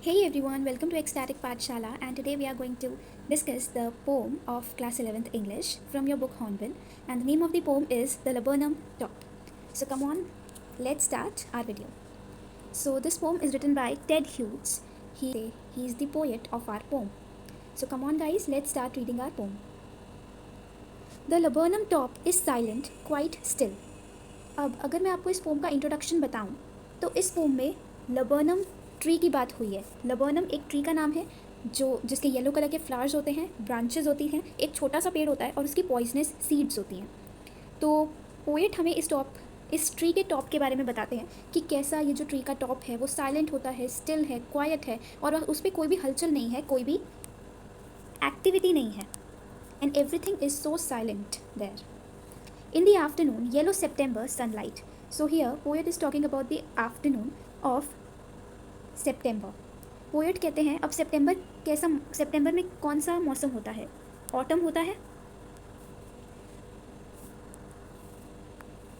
Hey everyone, welcome to Ecstatic Pathshala, and today we are going to discuss the poem of class 11th English from your book Hornbill, and the name of the poem is The Laburnum Top. So come on, let's start our video. So this poem is written by Ted Hughes. He is the poet of our poem. So come on guys, let's start reading our poem. The laburnum top is silent, quite still. अब अगर मैं आपको इस pome का introduction बताऊं तो इस pome में लबर्नम ट्री की बात हुई है। लबर्नम एक ट्री का नाम है जिसके येलो कलर के फ्लावर्स होते हैं, ब्रांचेस होती हैं, एक छोटा सा पेड़ होता है और उसकी पॉइजनस सीड्स होती हैं। तो पोएट हमें इस ट्री के टॉप के बारे में बताते हैं कि कैसा ये जो ट्री का टॉप है वो साइलेंट होता है, स्टिल है, क्वाइट है और उस पर कोई भी हलचल नहीं है, कोई भी एक्टिविटी नहीं है। And everything is so silent there. In the afternoon, yellow September sunlight. So here, poet is talking about the afternoon of September. Poet कहते हैं अब सितंबर में कौन सा मौसम होता है? ऑटम होता है.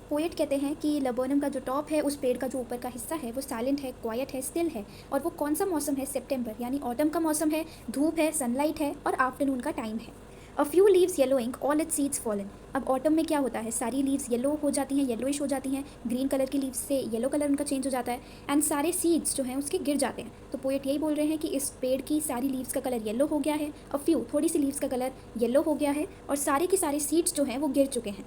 पोएट कहते हैं कि लबर्नम का जो टॉप है, उस पेड़ का जो ऊपर का हिस्सा है वो साइलेंट है, क्वाइट है, स्टिल है और वो कौन सा मौसम है? सितंबर, यानी ऑटम का मौसम है, धूप है, सनलाइट है और आफ्टरनून का टाइम है. A few leaves yellowing, all it's seeds fallen. अब ऑटम में क्या होता है? सारी लीव्स येलो हो जाती हैं, येलोइश हो जाती हैं, ग्रीन कलर की लीव्स से येलो कलर उनका चेंज हो जाता है एंड सारे सीड्स जो हैं उसके गिर जाते हैं. तो पोएट यही बोल रहे हैं कि इस पेड़ की सारी लीव्स का कलर येलो हो गया है, अ फ्यू थोड़ी सी लीव्स का कलर येलो हो गया है और सारे के सारे सीड्स जो हैं वो गिर चुके हैं.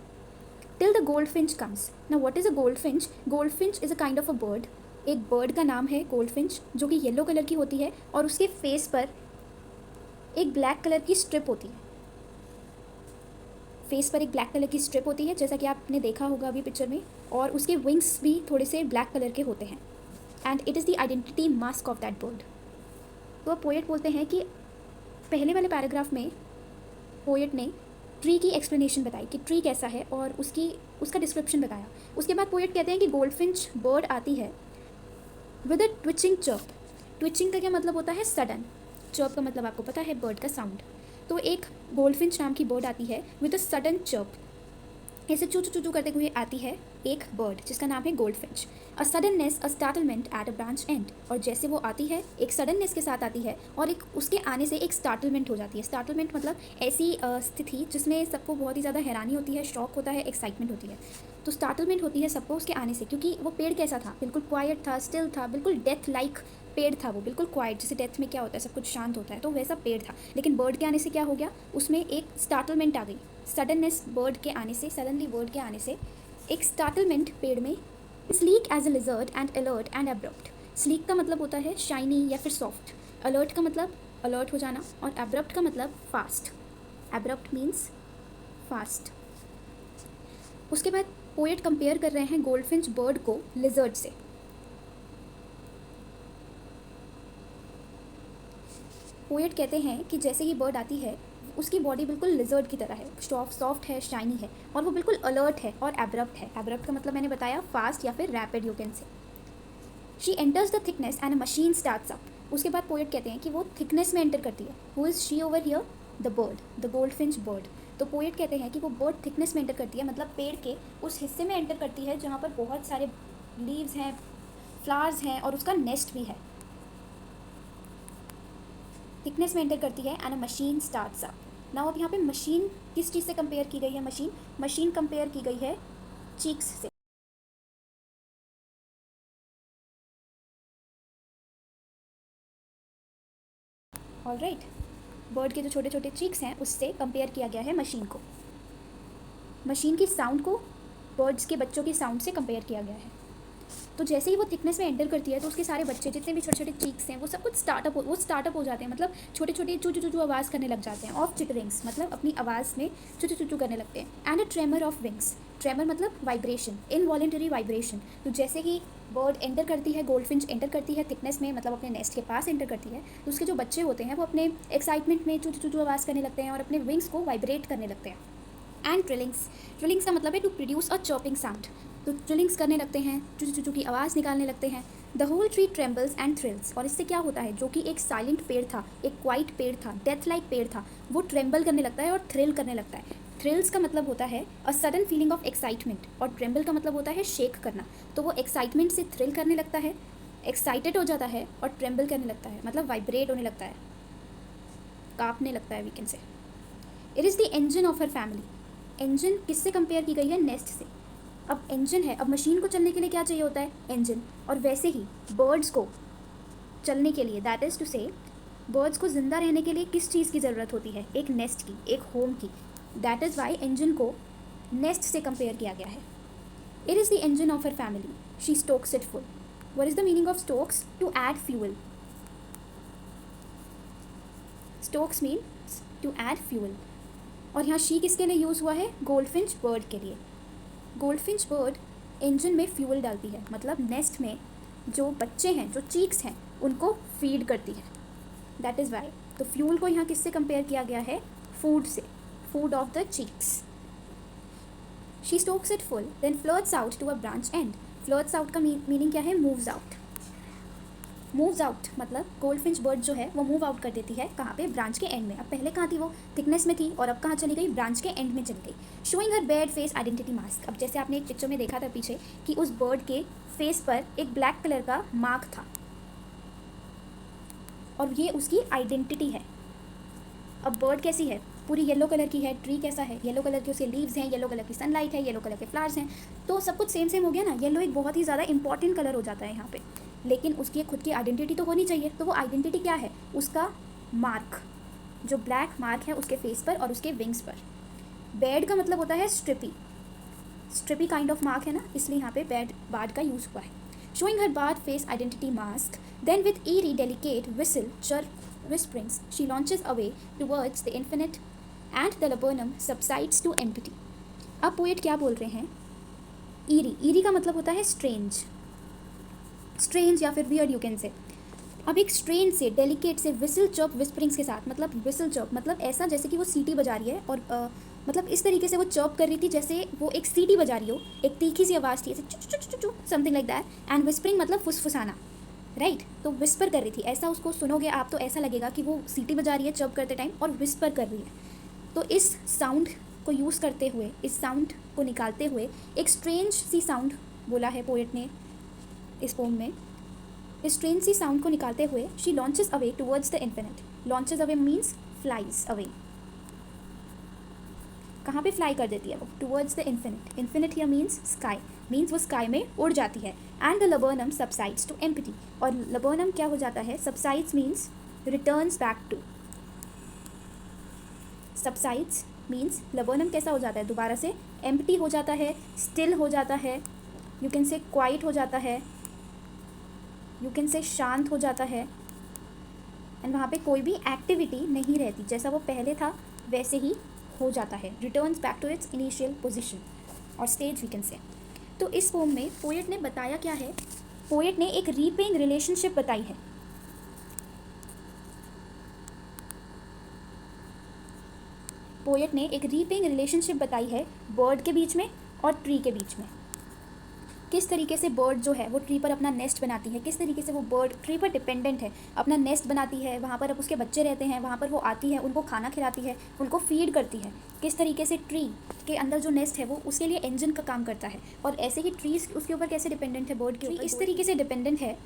Till the goldfinch comes. Now what is a goldfinch? Goldfinch is a kind of a bird. एक बर्ड का नाम है गोल्डफिंच, जो कि येलो कलर की होती है और उसके फेस पर एक ब्लैक कलर की स्ट्रिप होती है. फेस पर एक ब्लैक कलर की स्ट्रिप होती है, जैसा कि आपने देखा होगा अभी पिक्चर में, और उसके विंग्स भी थोड़े से ब्लैक कलर के होते हैं. And it is the identity mask of that bird. तो अब पोएट बोलते हैं कि पहले वाले पैराग्राफ में पोएट ने ट्री की एक्सप्लेनेशन बताई कि ट्री कैसा है और उसका डिस्क्रिप्शन बताया. उसके बाद पोएट कहते हैं कि गोल्डफिंच बर्ड आती है with a twitching chirp. Twitching का क्या मतलब होता है? सडन. चर्प का मतलब आपको पता है, बर्ड का साउंड. तो एक गोल्डफिंच नाम की बर्ड आती है विद अ सडन चर्प. ऐसे चू चू चू करते हुए आती है एक बर्ड जिसका नाम है goldfinch. A suddenness, a startlement at a branch and. और जैसे वो आती है एक सडननेस के साथ आती है और एक उसके आने से एक स्टार्टलमेंट हो जाती है. स्टार्टलमेंट मतलब ऐसी स्थिति जिसमें सबको बहुत ही ज़्यादा हैरानी होती है, शॉक होता है, एक्साइटमेंट होती है. तो स्टार्टलमेंट होती है सबको उसके आने से, क्योंकि वो पेड़ कैसा था? बिल्कुल क्वाइट था, स्टिल था, बिल्कुल डेथ लाइक पेड़ था वो, बिल्कुल क्वाइट. जैसे डेथ में क्या होता है, सब कुछ शांत होता है, तो वैसा पेड़ था. लेकिन बर्ड के आने से क्या हो गया? उसमें एक स्टार्टलमेंट आ गई. सडननेस बर्ड के आने से, सडनली बर्ड के आने से एक स्टार्टलमेंट पेड़ में. Sleek as a lizard and alert and abrupt. Sleek का मतलब होता है शाइनी या फिर सॉफ्ट. अलर्ट का मतलब अलर्ट हो जाना और एब्रप्ट का मतलब फास्ट. Abrupt means fast. उसके बाद पोएट कंपेयर कर रहे हैं गोल्डफिंच बर्ड को लिजर्ड से. पोएट कहते हैं कि जैसे ही बर्ड आती है उसकी बॉडी बिल्कुल लिजर्ड की तरह है, सॉफ्ट है, शाइनी है और वो बिल्कुल अलर्ट है और एब्रप्ट है. एब्रप्ट का मतलब मैंने बताया फास्ट या फिर rapid, you can say. She enters the thickness and a machine starts up. उसके बाद पोएट कहते हैं कि वो थिकनेस में एंटर करती है. Who is she over here? The bird, the goldfinch bird. तो पोएट कहते हैं कि वो बर्ड थिकनेस में एंटर करती है, मतलब पेड़ के उस हिस्से में एंटर करती है जहाँ पर बहुत सारे लीव्स हैं, फ्लावर्स हैं और उसका नेस्ट भी है. थिकनेस में एंटर करती है and a machine starts up. Now अब यहाँ पे मशीन किस चीज़ से कंपेयर की गई है? मशीन कंपेयर की गई है चीक्स से. ऑलराइट, बर्ड के जो छोटे छोटे चीक्स हैं उससे कंपेयर किया गया है मशीन को. मशीन की साउंड को बर्ड्स के बच्चों की साउंड से कंपेयर किया गया है. तो जैसे ही वो थिकनेस में एंटर करती है तो उसके सारे बच्चे जितने भी छोटे छोटे चीक्स हैं वो सब कुछ स्टार्टअप हो जाते हैं. मतलब छोटे छोटे चू चू चू आवाज़ करने लग जाते हैं. ऑफ चिटरिंग्स मतलब अपनी आवाज़ में चू चू चू करने लगते हैं. And a tremor of wings. Tremor मतलब वाइब्रेशन, इनवॉलेंटरी वाइब्रेशन. तो जैसे ही बर्ड एंटर करती है, गोल्डफिंच एंटर करती है थिकनेस में, मतलब अपने नेस्ट के पास एंटर करती है, तो उसके जो बच्चे होते हैं वो अपने एक्साइटमेंट में चू चू आवाज़ करने लगते हैं और अपने विंग्स को वाइब्रेट करने लगते हैं. एंड ट्रिलिंग्स का मतलब है to produce a chopping sound. तो ट्रिलिंग्स करने लगते हैं, चू चू की आवाज़ निकालने लगते हैं. The whole tree trembles and thrills. और इससे क्या होता है? जो कि एक साइलेंट पेड़ था, एक क्वाइट पेड़ था, डेथ लाइक पेड़ था, वो ट्रेम्बल करने लगता है और थ्रिल करने लगता है. थ्रिल्स का मतलब होता है a sudden feeling of excitement और ट्रेम्बल का मतलब होता है शेक करना. तो वो एक्साइटमेंट से थ्रिल करने लगता है एक्साइटेड हो जाता है और ट्रेम्बल करने लगता है, मतलब वाइब्रेट होने लगता है, कांपने लगता है, we can say. It is the engine of her family. Engine किससे कंपेयर की गई है? नेस्ट से। अब इंजन है, अब मशीन को चलने के लिए क्या चाहिए होता है? इंजन। और वैसे ही बर्ड्स को चलने के लिए, दैट इज़ टू से बर्ड्स को ज़िंदा रहने के लिए किस चीज़ की ज़रूरत होती है? एक नेस्ट की, एक होम की। दैट इज़ वाई इंजन को नेस्ट से कंपेयर किया गया है। It is the engine of her family, she stokes it full. What is the meaning of stokes? To add fuel. Stokes means to add fuel. और यहाँ she किसके लिए use हुआ है? गोल्डफिंच बर्ड के लिए। गोल्डफिंच बर्ड इंजन में fuel डालती है, मतलब नेस्ट में जो बच्चे हैं, जो चीक्स हैं, उनको फीड करती है। That is why. तो फ्यूल को यहाँ किससे कंपेयर किया गया है? फूड से, food of the chicks. She stokes it full then flirts out to a branch end. Flirts out का मीनिंग क्या है? Moves out. मूव्स आउट मतलब गोल्डफिंच बर्ड जो है वो मूव आउट कर देती है, कहाँ पे? ब्रांच के एंड में। अब पहले कहाँ थी वो? थिकनेस में थी, और अब कहाँ चली गई? ब्रांच के एंड में चली गई। शोइंग हर बेड फेस आइडेंटिटी मास्क। अब जैसे आपने एक पिक्चर में देखा था पीछे कि उस बर्ड के फेस पर एक ब्लैक कलर का मार्क था, और ये उसकी आइडेंटिटी है। अब बर्ड कैसी है? पूरी येलो कलर की है। ट्री कैसा है? येलो कलर के उसके लीव्स हैं, येलो कलर की सनलाइट है, येलो कलर के फ्लावर्स हैं, तो सब कुछ सेम सेम हो गया ना। येलो एक बहुत ही ज़्यादा इंपॉर्टेंट कलर हो जाता है यहाँ पे, लेकिन उसकी खुद की आइडेंटिटी तो होनी चाहिए। तो वो आइडेंटिटी क्या है? उसका मार्क, जो ब्लैक मार्क है उसके फेस पर और उसके विंग्स पर। बेड का मतलब होता है स्ट्रिपी, स्ट्रिपी काइंड ऑफ मार्क है ना, इसलिए यहाँ पे बार्ड का यूज़ हुआ है। Showing her barred face identity mask then with eerie delicate whistle chirp whisperings she launches away towards the infinite and the laburnum subsides to empty। अब पोएट क्या बोल रहे हैं? ईरी, ईरी का मतलब होता है स्ट्रेंज, स्ट्रेंज या फिर वियर्ड यू कैन से। अब एक स्ट्रेंज से, डेलिकेट से, विसल चर्प विस्परिंग्स के साथ, मतलब विसल चर्प मतलब ऐसा जैसे कि वो सीटी बजा रही है, और मतलब इस तरीके से वो चर्प कर रही थी जैसे वो एक सीटी बजा रही हो, एक तीखी सी आवाज़ थी, ऐसे चु चु चु चु something like that. And whispering मतलब फुसफुसाना, राइट? तो विस्पर कर रही थी, ऐसा उसको सुनोगे आप तो ऐसा लगेगा कि वो सीटी बजा रही है चर्प करते टाइम और विस्पर कर रही है। तो इस साउंड को यूज़ करते हुए, इस साउंड को निकालते हुए एक स्ट्रेंज सी साउंड बोला है पोएट ने इस पोम में। इस स्ट्रेंज सी साउंड को निकालते हुए she launches away towards the infinite. Launches away means flies away. कहाँ पे फ्लाई कर देती है वो? Towards the infinite. Infinite here means sky, means वो स्काई में उड़ जाती है। And the laburnum subsides to empty. और लबर्नम क्या हो जाता है? Subsides means returns back to. Subsides means laburnum कैसा हो जाता है? दोबारा से एम्प्टी हो जाता है, स्टिल हो जाता है, यू कैन से क्वाइट हो जाता है, यू कैन से शांत हो जाता है। एंड वहाँ पे कोई भी एक्टिविटी नहीं रहती, जैसा वो पहले था वैसे ही हो जाता है। Returns back to its initial position और स्टेज वी कैन से। तो इस पोम में पोएट ने बताया क्या है? पोएट ने एक रीपिंग रिलेशनशिप बताई है। पोएट ने एक रीपिंग रिलेशनशिप बताई है बर्ड के बीच में और ट्री के बीच में। किस तरीके से बर्ड जो है वो ट्री पर अपना नेस्ट बनाती है, किस तरीके से वो बर्ड ट्री पर डिपेंडेंट है, अपना नेस्ट बनाती है, वहाँ पर अब उसके बच्चे रहते हैं, वहाँ पर वो आती है, उनको खाना खिलाती है, उनको फीड करती है। किस तरीके से ट्री के अंदर जो नेस्ट है वो उसके लिए इंजन का काम करता है, और ऐसे ही ट्रीज उसके ऊपर कैसे डिपेंडेंट है? बर्ड के ऊपर इस तरीके से डिपेंडेंट है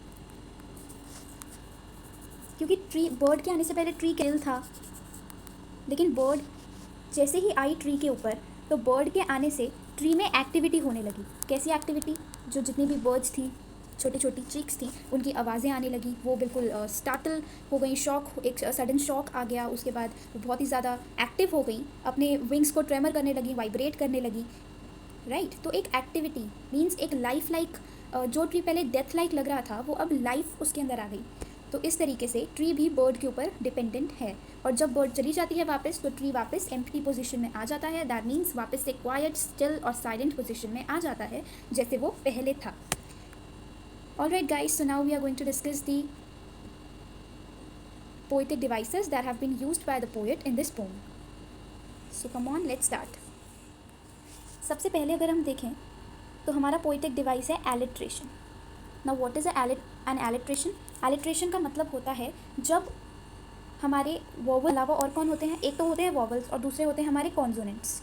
क्योंकि ट्री, बर्ड के आने से पहले ट्री किल था, लेकिन बर्ड जैसे ही आई ट्री के ऊपर, तो बर्ड के आने से ट्री में एक्टिविटी होने लगी। कैसी एक्टिविटी? जो जितनी भी बर्ड्स थी, छोटी छोटी चीक्स थी, उनकी आवाज़ें आने लगी, वो बिल्कुल स्टार्टल हो गई, शॉक, एक सडन शॉक आ गया, उसके बाद वो बहुत ही ज़्यादा एक्टिव हो गई, अपने विंग्स को ट्रेमर करने लगी, वाइब्रेट करने लगी, राइट? तो एक एक्टिविटी मीन्स एक लाइफ लाइक, जो ट्री पहले डेथ लाइक लग रहा था वो अब लाइफ उसके अंदर आ गई। तो इस तरीके से ट्री भी बर्ड के ऊपर डिपेंडेंट है, और जब बर्ड चली जाती है वापस, तो ट्री वापस एम्प्टी पोजीशन में आ जाता है। दैट मीन्स वापस से क्वाइट, स्टिल और साइलेंट पोजीशन में आ जाता है जैसे वो पहले था। Alright guys, so now we are going to discuss the poetic devices that have been used by the poet in this poem. So come on, let's start. सबसे पहले अगर हम देखें तो हमारा पोइटिक डिवाइस है alliteration. Now what is an alliteration? Alliteration का मतलब होता है जब हमारे वोवल अलावा और कौन होते हैं? एक तो होते हैं वोवल्स और दूसरे होते हैं हमारे कॉन्सोनेंट्स।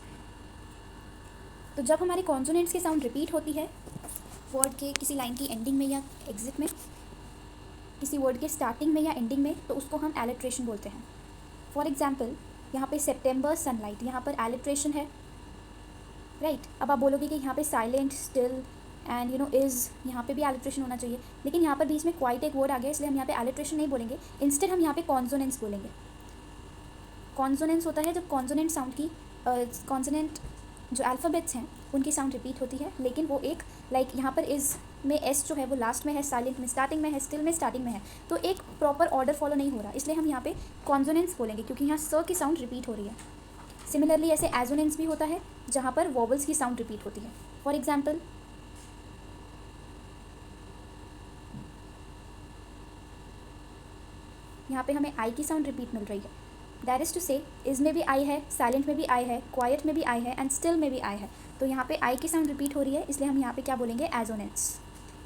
तो जब हमारे कॉन्सोनेंट्स की साउंड रिपीट होती है वर्ड के किसी लाइन की एंडिंग में या एग्जिट में, किसी वर्ड के स्टार्टिंग में या एंडिंग में, तो उसको हम एलिट्रेशन बोलते हैं. फॉर एग्जाम्पल यहाँ पे सेप्टेम्बर सनलाइट, यहाँ पर एलिट्रेशन है, राइट. अब आप बोलोगे कि यहाँ पे साइलेंट, स्टिल एंड इज़, यहाँ पे भी एलिट्रेशन होना चाहिए, लेकिन यहाँ पर बीच में क्वाइट एक वर्ड आ गया, इसलिए हम यहाँ पे एलिट्रेशन नहीं बोलेंगे. इंस्टेड हम यहाँ पे कॉन्सोनेंट्स बोलेंगे. कॉन्सोनेंट्स होता है जब कॉन्सोनेंट साउंड की कॉन्सोनेंट जो अल्फ़ाबेट्स हैं उनकी साउंड रिपीट होती है, लेकिन वो एक यहाँ पर इज़ में एस जो है वो लास्ट में है, साइलेंट में स्टार्टिंग में है, स्टिल में स्टार्टिंग में है, तो एक प्रॉपर ऑर्डर फॉलो नहीं हो रहा, इसलिए हम यहाँ पे कॉन्सोनेंट्स बोलेंगे क्योंकि यहाँ स की साउंड रिपीट हो रही है. सिमिलरली ऐसे एजोनेंट्स भी होता है जहाँ पर वॉवल्स की साउंड रिपीट होती है. फॉर एग्जाम्पल यहाँ पे हमें आई की साउंड रिपीट मिल रही है. दैट इज़ टू से इज़ में भी आई है, साइलेंट में भी आई है, क्वाइट में भी आई है एंड स्टिल में भी आई है, तो यहाँ पे आई की साउंड रिपीट हो रही है, इसलिए हम यहाँ पे क्या बोलेंगे, assonance.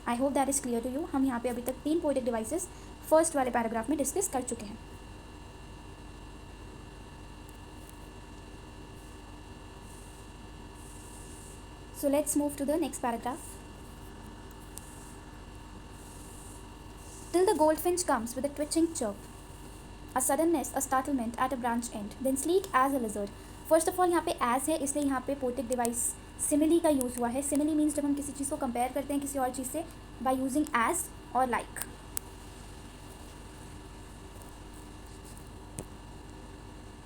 I hope that is clear to you. हम यहाँ पे अभी तक 3 पोएटिक डिवाइसेस फर्स्ट वाले पैराग्राफ में डिस्कस कर चुके हैं. So let's move to the next paragraph. Till the goldfinch comes with a twitching chirp, a suddenness, a startlement at a branch end, then sleek as a lizard. First of all यहाँ पे as है, इसलिए यहाँ पे poetic device simile का use हुआ है. Simile means जब हम किसी चीज़ को कंपेयर करते हैं किसी और चीज़ से बाय यूजिंग एज और लाइक.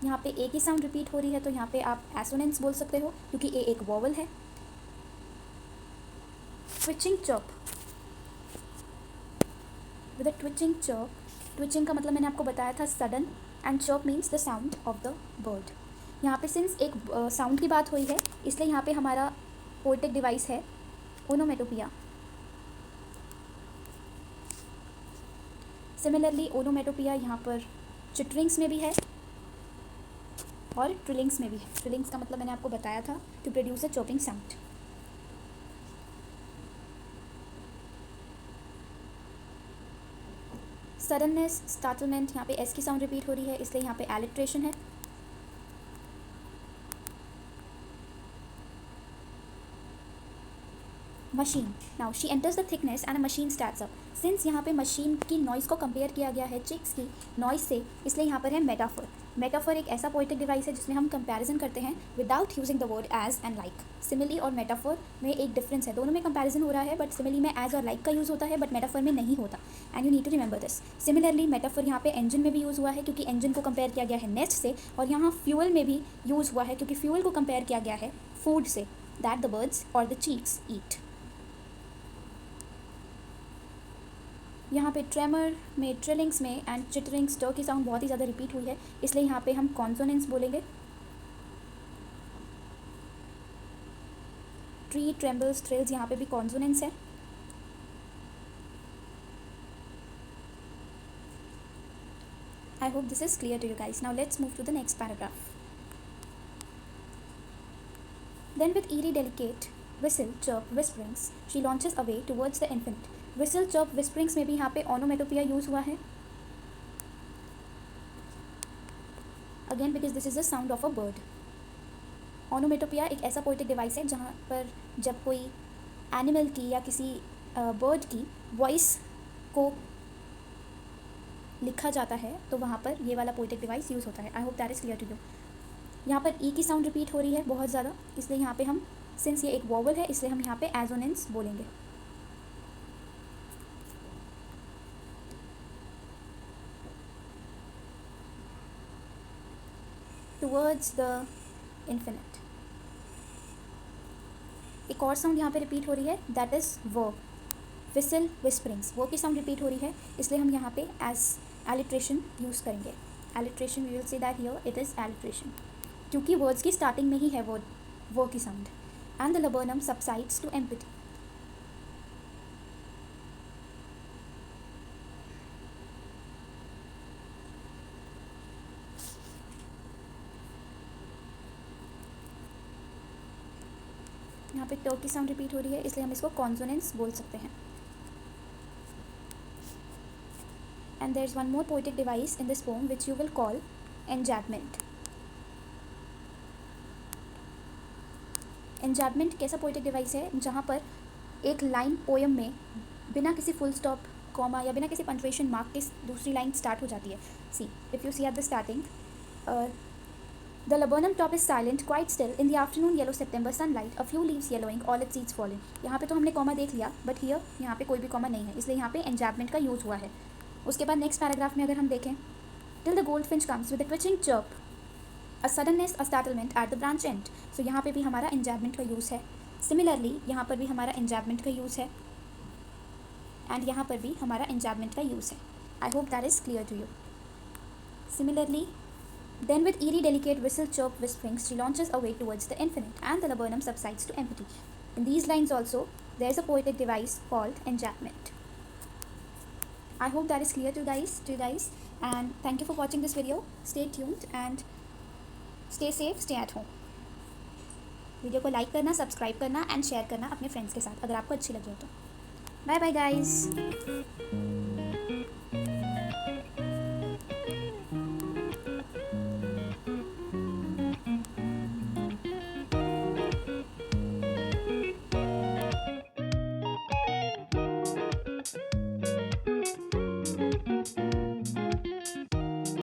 यहाँ पे ए की साउंड रिपीट हो रही है, तो यहाँ पे आप एसोनेंस बोल सकते हो क्योंकि ए एक वॉवल है. Twitching chirp, with a twitching chirp. Twitching का मतलब मैंने आपको बताया था sudden, and chirp means the sound of the bird. यहाँ पे सिंस एक साउंड की बात हुई है, इसलिए यहाँ पे हमारा पोएटिक डिवाइस है ओनोमेटोपिया. सिमिलरली ओनोमेटोपिया यहाँ पर चिटरिंग्स में भी है और ट्रिलिंग्स में भी है. ट्रिलिंग्स का मतलब मैंने आपको बताया था, to produce a chopping sound. Suddenness, startlement, यहाँ पे एस की साउंड रिपीट हो रही है, इसलिए यहाँ पे एलिट्रेशन है. Machine, now she enters the thickness and a machine starts up. Since यहाँ पे मशीन की नॉइज़ को कंपेयर किया गया है चिक्स की नॉइज़ से, इसलिए यहाँ पर है मेटाफर. मेटाफर एक ऐसा पोएटिक डिवाइस है जिसमें हम कंपैरिजन करते हैं without using the word as and like. Simile और मेटाफर में एक डिफरेंस है, दोनों में कंपैरिजन हो रहा है, बट सिमिली में एज और लाइक का यूज़ होता है, बट मेटाफर में नहीं होता, and you need to remember this. Similarly metaphor यहाँ पे इंजन में भी यूज़ हुआ है क्योंकि इंजन को कंपेयर किया गया है नेस्ट से, और यहाँ फ्यूल में भी यूज़ हुआ है क्योंकि फ्यूल को कंपेयर किया गया है फूड से, दैट द बर्ड्स और द चीक्स ईट. यहाँ पे ट्रेमर में, ट्रिलिंग्स में एंड चिटरिंग्स, ट की साउंड बहुत ही ज़्यादा रिपीट हुई है, इसलिए यहाँ पे हम कॉन्सोनेंट्स बोलेंगे. ट्री, ट्रेम्बल्स, थ्रिल्स, यहाँ पे भी कॉन्सोनेंट्स है. I hope this is clear to you guys. Now let's move to the next paragraph. Then with eerie delicate whistle, chirp, whisperings, she launches away towards the infinite. Whistle, chirp, whisperings में भी यहाँ पे onomatopoeia use हुआ है. Again because this is the sound of a bird. Onomatopoeia एक ऐसा poetic device है जहाँ पर जब कोई एनिमल की या किसी बर्ड की वॉइस को लिखा जाता है तो वहाँ पर ये वाला पोएटिक डिवाइस यूज़ होता है. I hope that is clear to you. यहाँ पर ई की साउंड रिपीट हो रही है बहुत ज़्यादा, इसलिए यहाँ पे हम, सिंस ये एक वॉवल है, इसलिए हम यहाँ पे एजोनेंस बोलेंगे. Towards the infinite. एक और साउंड यहाँ पे रिपीट हो रही है, दैट इज़ वो. विसल, विस्परिंग्स, वो की साउंड रिपीट हो रही है, इसलिए हम यहाँ पे एज एलिट्रेशन यूज़ करेंगे. Alliteration, we will say that here it is alliteration, क्योंकि वर्ड्स की स्टार्टिंग में ही है वो की sound. And the laburnum subsides to empty. यहाँ पे ट की साउंड रिपीट हो रही है, इसलिए हम इसको कॉन्सोनेंट्स बोल सकते हैं. And there is one more poetic device in this poem which you will call enjambment. Enjambment कैसा पोएटिक डिवाइस है जहाँ पर एक लाइन पोएम में बिना किसी फुल स्टॉप कॉमा या बिना किसी पंक्चुएशन मार्क के दूसरी लाइन स्टार्ट हो जाती है. See if you see at the starting, the laburnum top is silent, quite still. In the afternoon, yellow September sunlight. A few leaves yellowing, all its seeds fallen. यहाँ पे तो हमने comma देख लिया, but here यहाँ पे कोई भी कॉमा नहीं है, इसलिए यहाँ पे enjambment का यूज़ हुआ है. उसके बाद नेक्स्ट पैराग्राफ में अगर हम देखें, till the goldfinch comes with a twitching chirp, a suddenness, a startlement at the branch end. So यहाँ पे भी हमारा enjambment का यूज़ है. Similarly यहाँ पर भी हमारा enjambment का यूज़ है, एंड यहाँ पर भी हमारा enjambment का यूज़ है. I hope that is clear to you. Similarly, then with eerie delicate whistle chirp whisperings, she launches away towards the infinite, and the laburnum subsides to empty. In these lines also, there is a poetic device called enjambment. I hope that is clear to you guys, and thank you for watching this video. Stay tuned and stay safe, stay at home. Video को like करना, subscribe करना and share करना अपने friends के साथ अगर आपको अच्छी लगी हो तो. Bye bye guys.